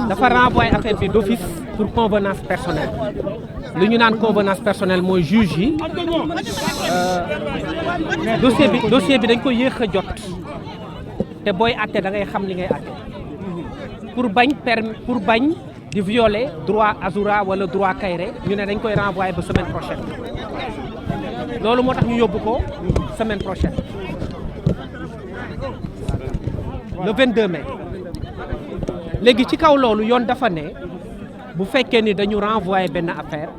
dafa renvoyer affaire bi d'office pour convenance personnelle lu ñu naan convenance personnelle mooy juge yi dossier bi dañ ko yéex a jot te booy àtte da ngay xam li ngay àtte pour bañ di violer droit Azoura wala droit Kairé ñu ne dañ koy renvoyer ba semaine prochaine loolu moo tax ñu yóbbu ko semaine prochaine le 22 mai léegi ci kaw loolu yoon dafa ne bu fekkee ni dañu renvoyer benn affaire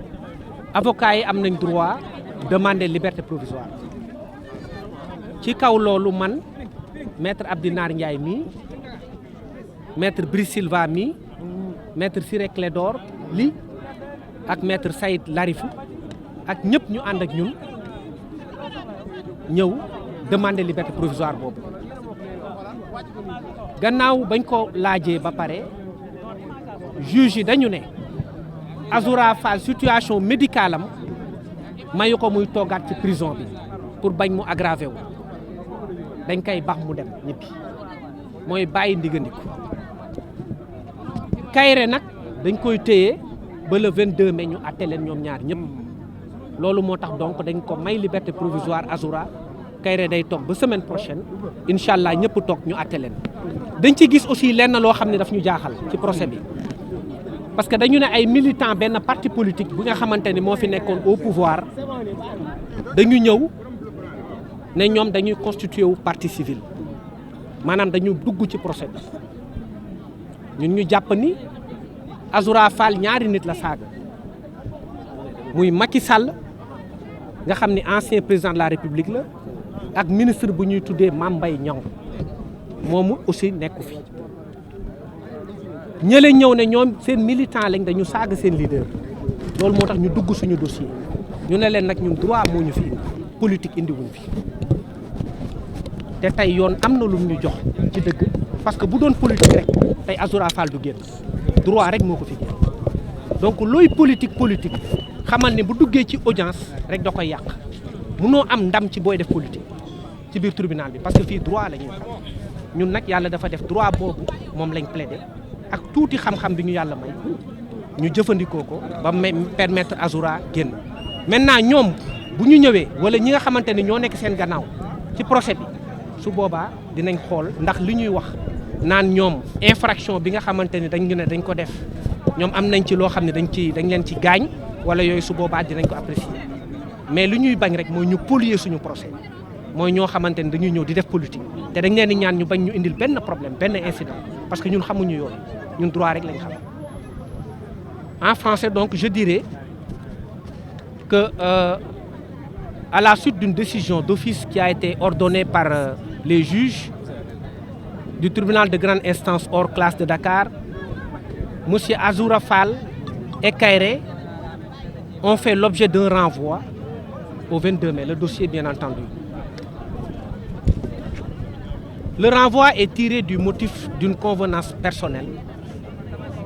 avocats yi am nañ droit demander liberté provisoire ci kaw loolu man maître Abdinar Ndiaye mii maître Brice Silva mii maître Ciré Clédor Ly ak maître Saïd Larifou ak ñëpp ñu ànd ak ñun ñëw demander liberté provisoire boobu gannaaw bañ ko laajee ba pare juge yi dañu ne Azoura Fall situation médicale am mayu ko muy toogaat ci prison bi pour bañ mu aggravé wu dañ koy bax mu dem ñibbi mooy bàyyi ndigandiku Kairé nag dañ koy téye ba le 22 mai ñu àtte leen ñoom ñaar ñëpp loolu moo tax donc dañ ko may liberté provisoire Azoura Kairé day toog ba semaine prochaine incha allah ñëpp toog ñu àtte leen dañ ci gis aussi lenn loo xam ne daf ñu jaaxal ci procès bi parce que dañu ne ay militants benn parti politique bu nga xamante ni moo fi nekkoon au pouvoir dañu ñëw ne ñoom dañuy constitué wu partie civile maanaam dañu dugg ci procès bi ñun ñu jàpp ni Azoura Fall ñaari nit la saaga muy Macky Sall nga xam ni ancien président de la République la ak ministre bu ñuy tuddee Mame Mbaye Niang moomu aussi nekku fi ñële ñëw ne ñoom seen militant lañ dañu saaga seen leader loolu moo tax ñu dugg suñu dossier ñu ne leen nag ñun droit moo ñu fi indi politique indiwuñ fi te tey yoon am na lu ñu jox ci dëgg parce que bu doon politique rek tey Azoura Fall du génn droit rek moo ko fi génn donc looy politique xamal ne bu duggee ci audience rek da koy yàq munoo am ndam ci booy def politique ci biir tribunal bi parce que fii droit la ñuy xam ñun nag yàlla dafa def droit boobu moom lañ plaidé ak tuuti xam-xam bi ñu yàlla may ñu jëfandikoo ko ba permettre Azoura génn maintenant ñoom bu ñu ñëwee wala ñi nga xamante ni ñoo nekk seen gannaaw ci procès bi su boobaa dinañ xool ndax li ñuy wax naan ñoom infraction bi nga xamante ni dañ ne dañ ko def ñoom am nañ ci loo xam ne dañ leen ci gaañ wala yooyu su boobaa dinañ ko apprécier mais li ñuy bañ rek mooy ñu polier suñu procès mooy ñoo xamante ni dañuy ñëw di def politique te dañ leen di ñaan ñu bañ ñu indil benn problème benn incident parce que ñun xamuñu yoon ñun droit rek lañ xam en français donc je dirais que à la suite d'une décision d'office qui a été ordonnée par les juges du tribunal de grande instance hors classe de Dakar, monsieur Azoura Fall et Kairé ont fait l'objet d'un renvoi au 22 mai, le dossier bien entendu. Le renvoi est tiré du motif d'une convenance personnelle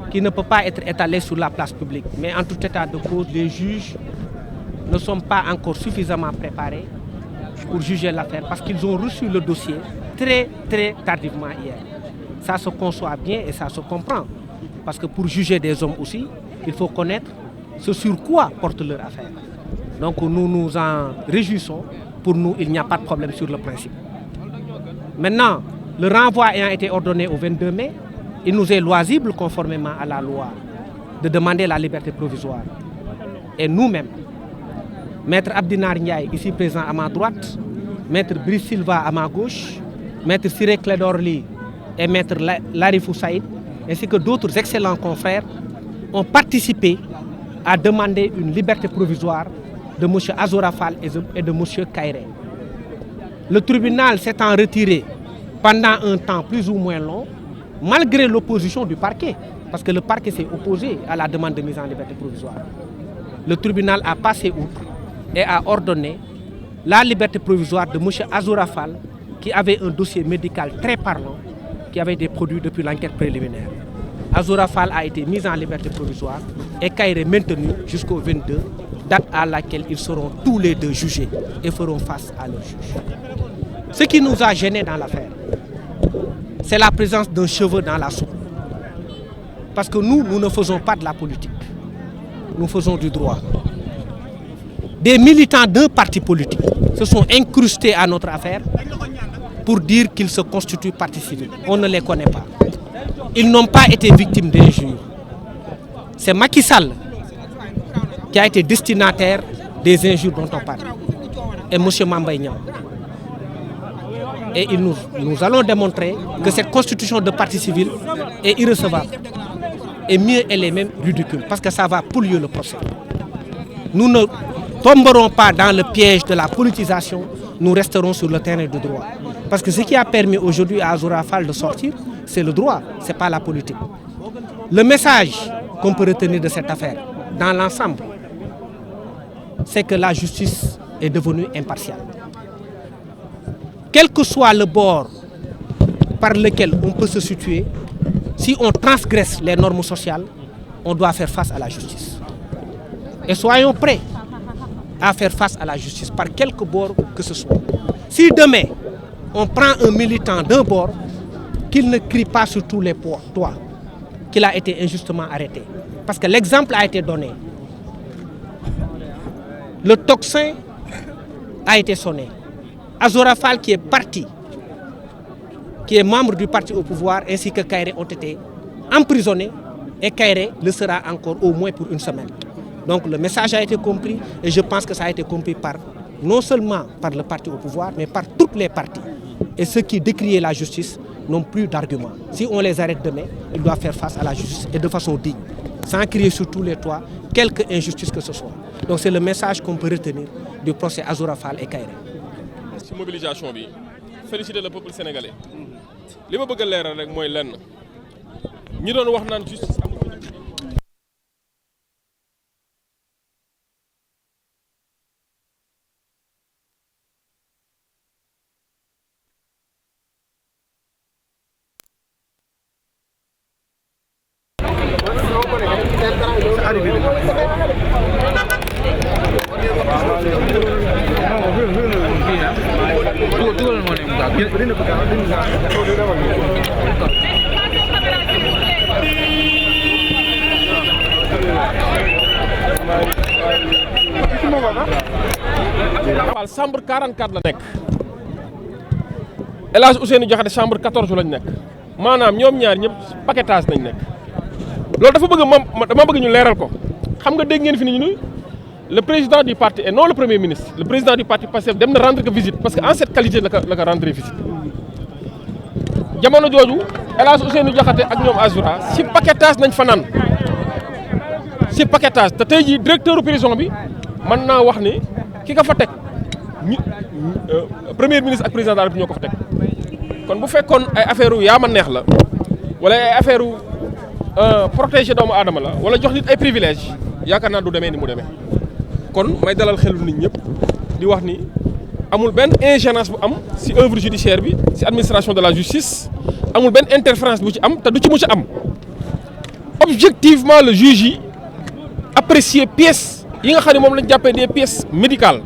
qui ne peut pas être étalée sur la place publique. Mais en tout état de cause, les juges ne sont pas encore suffisamment préparés pour juger l'affaire parce qu'ils ont reçu le dossier très tardivement hier. Ça se conçoit bien et ça se comprend. Parce que pour juger des hommes aussi, il faut connaître ce sur quoi porte leur affaire. Donc nous nous en réjouissons. Pour nous, il n'y a pas de problème sur le principe. Maintenant, le renvoi ayant été ordonné au 22 mai, il nous est loisible, conformément à la loi, de demander la liberté provisoire. Et nous-mêmes, Maître Abdinar Ndiaye, ici présent à ma droite, Maître Brice Silva à ma gauche, Maître Ciré Clédor Ly et Maître Larifou Saïd, ainsi que d'autres excellents confrères, ont participé à demander une liberté provisoire de M. Azoura Fall et de M. Kairé. Le tribunal s'étant retiré pendant un temps plus ou moins long, malgré l'opposition du parquet, parce que le parquet s'est opposé à la demande de mise en liberté provisoire. Le tribunal a passé outre et a ordonné la liberté provisoire de M. Azoura Fall, qui avait un dossier médical très parlant, qui avait été produit depuis l'enquête préliminaire. Azoura Fall a été mis en liberté provisoire et Kairé maintenu jusqu'au 22, date à laquelle ils seront tous les deux jugés et feront face à leur juge. Ce qui nous a gênés dans l'affaire, c'est la présence d'un cheveu dans la soupe. Parce que nous ne faisons pas de la politique. Nous faisons du droit. Des militants d'un parti politique se sont incrustés à notre affaire pour dire qu'ils se constituent partie civile. On ne les connaît pas. Ils n'ont pas été victimes d'injures. C'est Macky Sall qui a été destinataire des injures dont on parle. Et M. Mame Mbaye Niang. Et nous allons démontrer que cette constitution de partie civile est irrecevable. Et mieux, elle est même ridicule, parce que ça va polluer le procès. Nous ne tomberons pas dans le piège de la politisation, nous resterons sur le terrain du droit. Parce que ce qui a permis aujourd'hui à Azoura Fall de sortir, c'est le droit, ce n'est pas la politique. Le message qu'on peut retenir de cette affaire, dans l'ensemble, c'est que la justice est devenue impartiale. Quel que soit le bord par lequel on peut se situer, si on transgresse les normes sociales, on doit faire face à la justice. Et soyons prêts à faire face à la justice par quelque bord que ce soit. Si demain, on prend un militant d'un bord, qu'il ne crie pas sur tous les toits qu'il a été injustement arrêté. Parce que l'exemple a été donné. Le tocsin a été sonné. Azoura Fall qui est parti, qui est membre du parti au pouvoir, ainsi que Kairé ont été emprisonnés et Kairé le sera encore au moins pour une semaine. Donc le message a été compris et je pense que ça a été compris non seulement par le parti au pouvoir, mais par toutes les parties. Et ceux qui décriaient la justice n'ont plus d'arguments. Si on les arrête demain, ils doivent faire face à la justice et de façon digne, sans crier sur tous les toits, quelque injustice que ce soit. Donc c'est le message qu'on peut retenir du procès Azoura Fall et Kairé. ci mobilisation bi féliciter le peuple sénégalais li ma bëgg a leeral rek mooy lenn ñi doon wax naan justice chambre 44 la nekk El Hadj Ousseynou Diakhaté chambre 14 lañ nekk maanaam ñoom ñaar ñëpp paquetage nañ nekk loolu dafa bëgg dama bëgg ñu leeral ko xam nga dégg ngeen fi ni ñu le président du parti et non le premier ministre le président du parti Pastef dem na rendre que visite parce que en cette qualité la ko rendre visite jamono jooju El Hadj Ousseynou Diakhaté ak ñoom Azoura si paquetage nañ fa naan si paquetage te tey jii directeur prison bi mën naa wax ni ki ka fa teg premier ministre ak président de la République ñoo ko fa teg kon bu fekkoon ay affaire yu yaa ma neex la wala ay affaire yu protéger doomu aadama la wala jox nit ay privilèges yaakaar naa du demee ni mu demee kon may dalal xelu nit ñëpp di wax ni amul benn ingérence bu am ci œuvre judiciaire bi ci administration de la justice amul benn interférence bu ci am te du ci mu ci am objectivement le juge yi apprécier pièces yi nga xam ne moom lañ jàppee des pièces médicales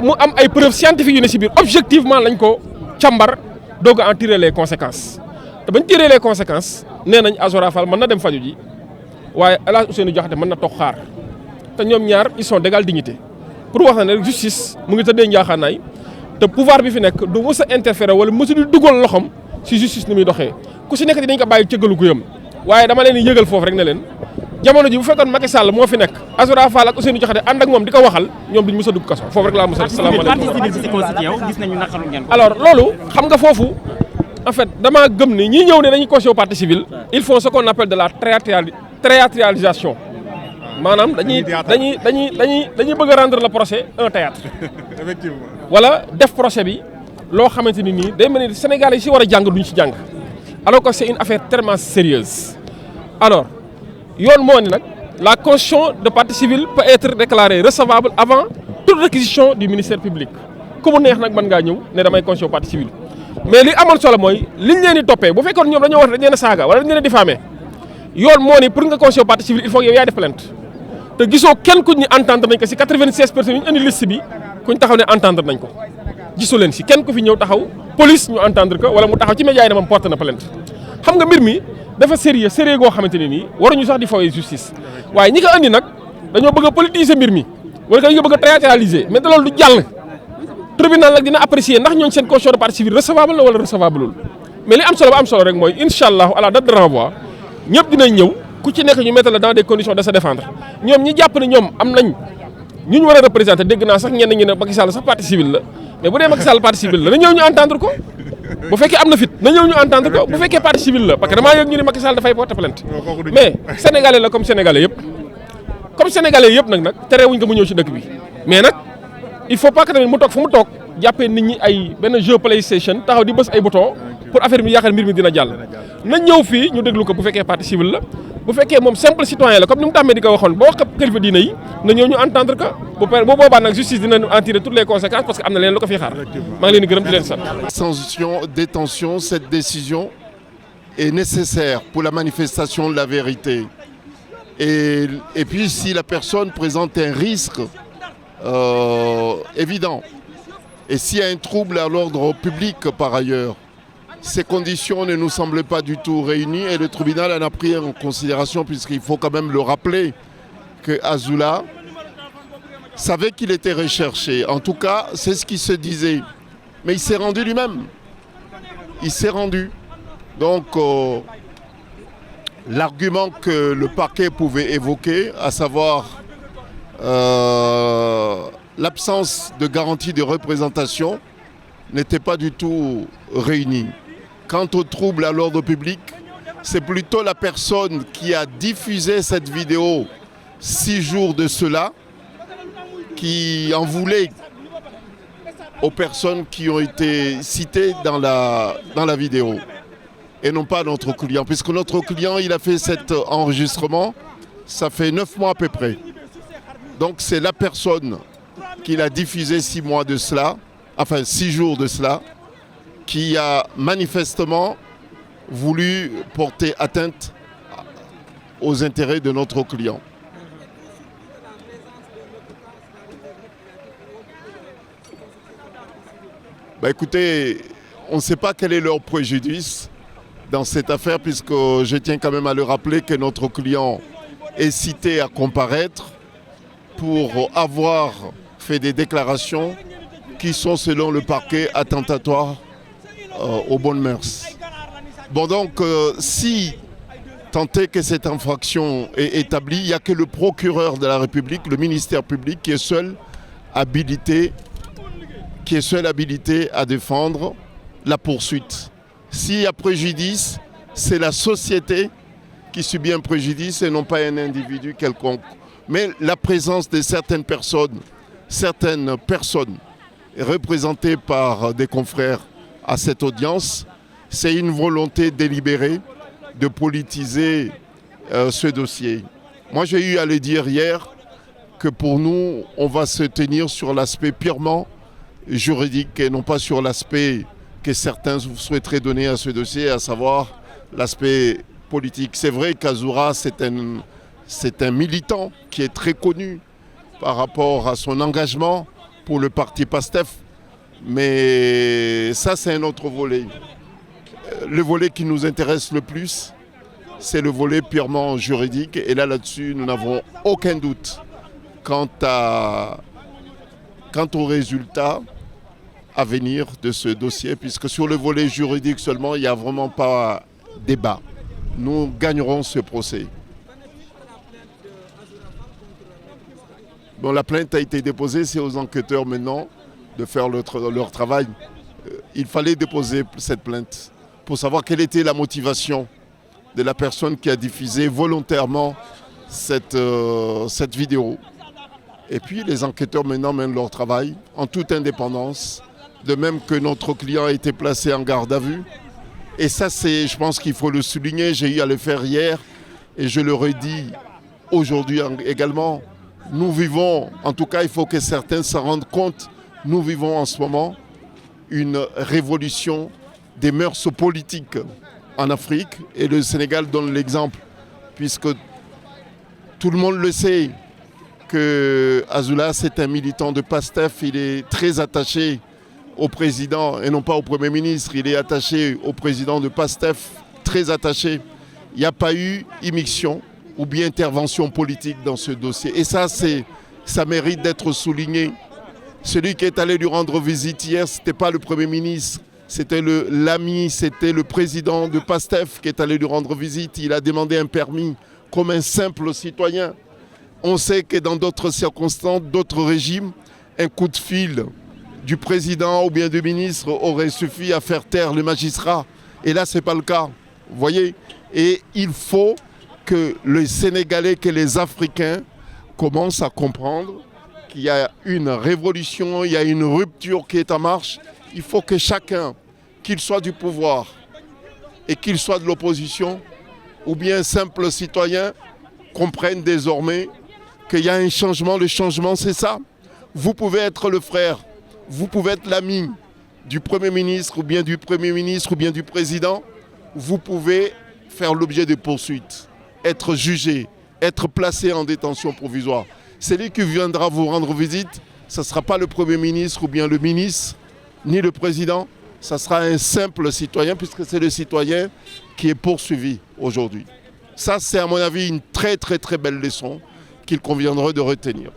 mu am ay preuves scientifiques yu ne ci biir objectivement lañ ko càmbar doog a en tirer les conséquences te bañ tirer les conséquences nee nañ Azoura Fall mën na dem faju ji waaye El Hadj Ousseynou Diakhaté mën na toog xaar te ñoom ñaar ils sont d'égale dignité pour wax na ne rek justice mu ngi tëddee njaaxaanaay te pouvoir bi fi nekk du mës a interférer wala mës a di dugal loxom ci justice ni muy doxee ku ci nekk dinañ ko bàyyi cëggalu guyam waaye dama leen di yëgal foofu rek ne leen jamono ji bu fekkoon Macky Sall moo fi nekk Azoura Fall ak Ousseynou Diakhaté ànd ak moom di ko waxal ñoom duñ mës a dugg kaso foofu rek laa mës a salaamaaleykum alors loolu xam nga foofu en fait damaa gëm ni ñi ñëw ne dañuy constituer partie civile ils font ce qu'on appelle de la théâtralisation maanaam dañuy bëgg a rendre le procès un théâtre effectivement wala def procès bi loo xamante ni nii day mel ni Sénégal yi si war a jàng duñ ci jàng alors que c'est une affaire tellement sérieuse alors yoon moo ni nag la constitution de partie civile peut être déclarée recevable avant toute réquisition du ministère public ku mu neex nag mën ngaa ñëw ne damay constitution partie civile mais li amoon solo mooy liñ leen di toppee bu fekkoon ñoom dañoo wax dañ leen a saaga wala dañ leen a diffamé yoon moo ni pour nga constitution partie civile il faut que yow yaay def plainte te gisoo kenn ku ñu entendre nañ ko si 96 personnes yi ñu indi liste bi kuñ taxaw ne entendre nañ ko gisu leen si kenn ku fi ñëw taxaw police ñu entendre ko wala mu taxaw ci média yi ne moom porte na plainte xam nga mbir mi dafa sérieux goo xamante ne nii waruñu sax di fawee justice waaye ñi ko andi nag dañoo bëgg a politiser mbir mi wala dañoo bëgg a théâtraliser mais da loolu du jàll. tribunal nag dina apprécier ndax ñooñu seen caution de partie civile recevable la wala recevable lul mais li am solo ba am solo rek mooy incha allah à la date de renvoi ñëpp dinañ ñëw ku ci nekk ñu mettre la dans des conditions de se défendre ñoom ñi jàpp ne ñoom am nañ ñu war a représenter dégg naa sax ñenn ñi ne Macky Sall sax partie civile la mais bu dee Macky Sall partie civile la na ñëw ñu entendre ko bu fekkee am na fit na ñëw ñu entendre ko bu fekkee partie civile la parce que damaa yëg ñu ne Macky Sall dafay porter plainte mais sénégalais la comme sénégalais yëpp nag terewuñ ko mu ñëw ci dëkk bi mais nag il faut pas que tamit mu toog fu mu toog jàppee nit ñi ay benn jeu PlayStation taxaw di bës ay bouton pour affaire bi yaakaar mbir mi dina jàll na ñëw fii ñu déglu ko bu fekkee partie civile la bu fekkee moom simple citoyen la comme ni mu tàmmee di ko waxoon ba wax kilifa diine yi na ñëw ñu entendre que bu boobaa nag justice dina en tirer toutes les conséquences parce que am na leen lu ko fiy xaar maa ngi leen di gërëm di leen sant. Détention, cette décision est nécessaire pour la manifestation de la vérité et puis si la personne présente un risque évident et s'il y a un trouble à l'ordre public par ailleurs, ces conditions ne nous semblent pas du tout réunies et le tribunal en a pris en considération puisqu'il faut quand même le rappeler que Azoula savait qu'il était recherché. En tout cas, c'est ce qui se disait. Mais il s'est rendu lui-même. Il s'est rendu. Donc, l'argument que le parquet pouvait évoquer, à savoir l'absence de garantie de représentation, n'était pas du tout réuni. Quant au trouble à l'ordre public, c'est plutôt la personne qui a diffusé cette vidéo 6 jours de cela qui en voulait aux personnes qui ont été citées dans la vidéo et non pas notre client, puisque notre client il a fait cet enregistrement, ça fait 9 mois à peu près. Donc c'est la personne qui l'a diffusé 6 mois de cela, enfin 6 jours de cela, qui a manifestement voulu porter atteinte aux intérêts de notre client. Bah écoutez, on ne sait pas quel est leur préjudice dans cette affaire, puisque je tiens quand même à le rappeler que notre client est cité à comparaître pour avoir fait des déclarations qui sont, selon le parquet, attentatoires aux bonnes mœurs. Bon donc, si tant est que cette infraction est établie, il n'y a que le procureur de la République, le ministère public, qui est seul habilité à défendre la poursuite. S'il y a préjudice, c'est la société qui subit un préjudice et non pas un individu quelconque. Mais la présence de certaines personnes représentées par des confrères à cette audience, c'est une volonté délibérée de politiser ce dossier. Moi, j'ai eu à le dire hier que pour nous, on va se tenir sur l'aspect purement juridique et non pas sur l'aspect que certains souhaiteraient donner à ce dossier, à savoir l'aspect politique. C'est vrai qu'Azoura, c'est un militant qui est très connu par rapport à son engagement pour le parti PASTEF, mais ça c'est un autre volet. Le volet qui nous intéresse le plus, c'est le volet purement juridique et là-dessus, nous n'avons aucun doute quant au résultat à venir de ce dossier, puisque sur le volet juridique seulement, il n'y a vraiment pas débat. Nous gagnerons ce procès. Bon, la plainte a été déposée, c'est aux enquêteurs maintenant de faire leur travail. Il fallait déposer cette plainte pour savoir quelle était la motivation de la personne qui a diffusé volontairement cette vidéo. Et puis les enquêteurs maintenant mènent leur travail en toute indépendance, de même que notre client a été placé en garde à vue. Et ça, je pense qu'il faut le souligner, j'ai eu à le faire hier et je le redis aujourd'hui également. Nous vivons, en tout cas il faut que certains s'en rendent compte, nous vivons en ce moment une révolution des mœurs politiques en Afrique et le Sénégal donne l'exemple puisque tout le monde le sait que Azoula c'est un militant de PASTEF, il est très attaché au président et non pas au Premier ministre, il est attaché au président de PASTEF, très attaché. il n'y a pas eu immixtion ou bien intervention politique dans ce dossier. Et ça mérite d'être souligné. Celui qui est allé lui rendre visite hier, ce n'était pas le Premier ministre, c'était l'ami, c'était le président de PASTEF qui est allé lui rendre visite. Il a demandé un permis comme un simple citoyen. On sait que dans d'autres circonstances, d'autres régimes, un coup de fil du président ou bien du ministre aurait suffi à faire taire les magistrats. Et là, ce n'est pas le cas. Vous voyez? Et il faut que les Sénégalais, que les Africains commencent à comprendre qu'il y a une révolution, il y a une rupture qui est en marche. Il faut que chacun, qu'il soit du pouvoir et qu'il soit de l'opposition, ou bien simple citoyen, comprenne désormais qu'il y a un changement. Le changement, c'est ça. Vous pouvez être le frère, vous pouvez être l'ami du Premier ministre, ou bien du Premier ministre, ou bien du président. Vous pouvez faire l'objet de poursuites, être jugé, être placé en détention provisoire. Celui qui viendra vous rendre visite, ce ne sera pas le Premier ministre ou bien le ministre, ni le président, ce sera un simple citoyen, puisque c'est le citoyen qui est poursuivi aujourd'hui. Ça, c'est à mon avis une très très très belle leçon qu'il conviendrait de retenir.